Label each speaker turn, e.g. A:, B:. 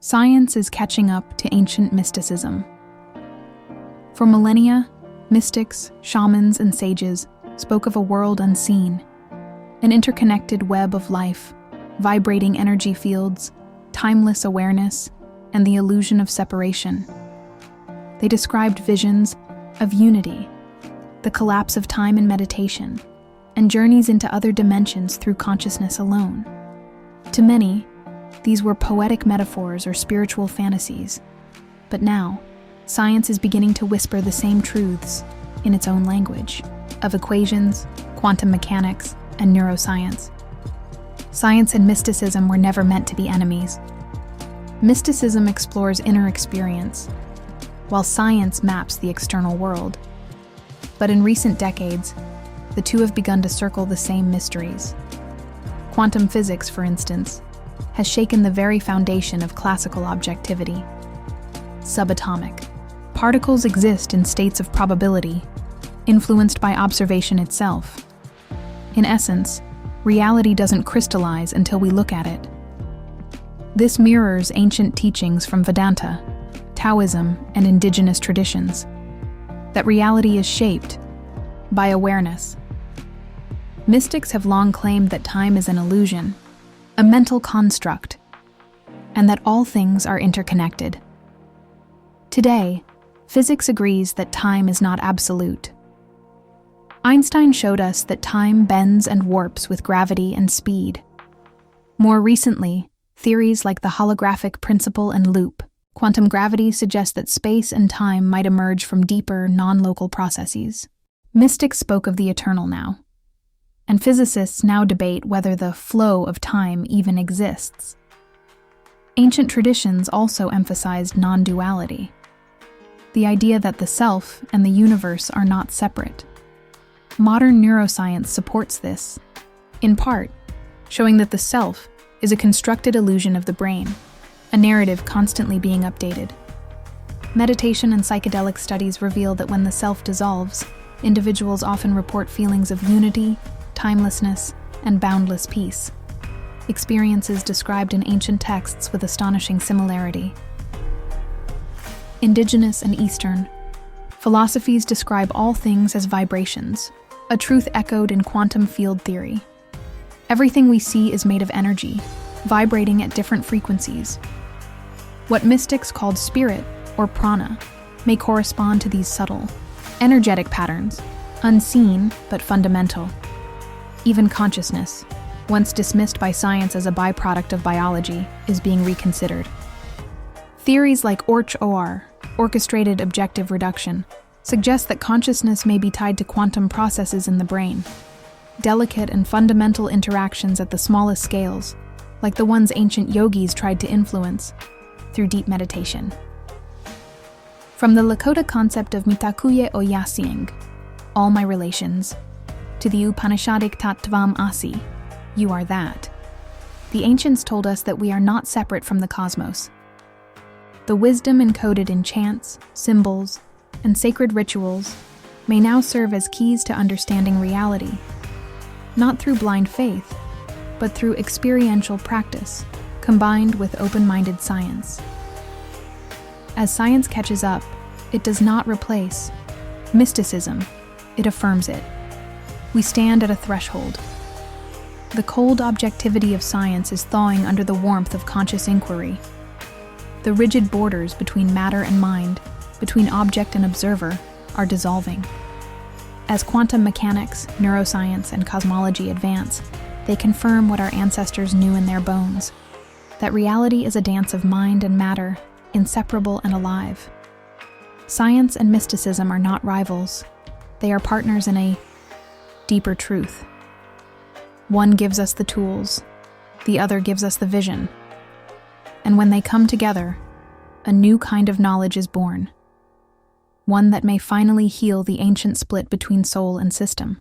A: Science is catching up to ancient mysticism. For millennia, mystics, shamans, and sages spoke of a world unseen, an interconnected web of life, vibrating energy fields, timeless awareness, and the illusion of separation. They described visions of unity, the collapse of time in meditation, and journeys into other dimensions through consciousness alone. To many, these were poetic metaphors or spiritual fantasies. But now, science is beginning to whisper the same truths in its own language, of equations, quantum mechanics, and neuroscience. Science and mysticism were never meant to be enemies. Mysticism explores inner experience, while science maps the external world. But in recent decades, the two have begun to circle the same mysteries. Quantum physics, for instance, has shaken the very foundation of classical objectivity. Subatomic. Particles exist in states of probability, influenced by observation itself. In essence, reality doesn't crystallize until we look at it. This mirrors ancient teachings from Vedanta, Taoism, and indigenous traditions, that reality is shaped by awareness. Mystics have long claimed that time is an illusion, a mental construct, and that all things are interconnected. Today, physics agrees that time is not absolute. Einstein showed us that time bends and warps with gravity and speed. More recently, theories like the holographic principle and loop, quantum gravity suggest that space and time might emerge from deeper, non-local processes. Mystics spoke of the eternal now, and physicists now debate whether the flow of time even exists. Ancient traditions also emphasized non-duality, the idea that the self and the universe are not separate. Modern neuroscience supports this, in part, showing that the self is a constructed illusion of the brain, a narrative constantly being updated. Meditation and psychedelic studies reveal that when the self dissolves, individuals often report feelings of unity, timelessness, and boundless peace, experiences described in ancient texts with astonishing similarity. Indigenous and Eastern philosophies describe all things as vibrations, a truth echoed in quantum field theory. Everything we see is made of energy, vibrating at different frequencies. What mystics called spirit, or prana, may correspond to these subtle, energetic patterns, unseen but fundamental. Even consciousness, once dismissed by science as a byproduct of biology, is being reconsidered. Theories like OR, orchestrated objective reduction, suggest that consciousness may be tied to quantum processes in the brain, delicate and fundamental interactions at the smallest scales, like the ones ancient yogis tried to influence through deep meditation. From the Lakota concept of Mitakuye o Yasying, all my relations, to the Upanishadic Tattvam Asi, you are that, the ancients told us that we are not separate from the cosmos. The wisdom encoded in chants, symbols, and sacred rituals may now serve as keys to understanding reality, not through blind faith, but through experiential practice, combined with open-minded science. As science catches up, it does not replace mysticism, it affirms it. We stand at a threshold. The cold objectivity of science is thawing under the warmth of conscious inquiry. The rigid borders between matter and mind, between object and observer, are dissolving. As quantum mechanics, neuroscience, and cosmology advance, they confirm what our ancestors knew in their bones, that reality is a dance of mind and matter, inseparable and alive. Science and mysticism are not rivals. They are partners in a deeper truth. One gives us the tools, the other gives us the vision. And when they come together, a new kind of knowledge is born, one that may finally heal the ancient split between soul and system.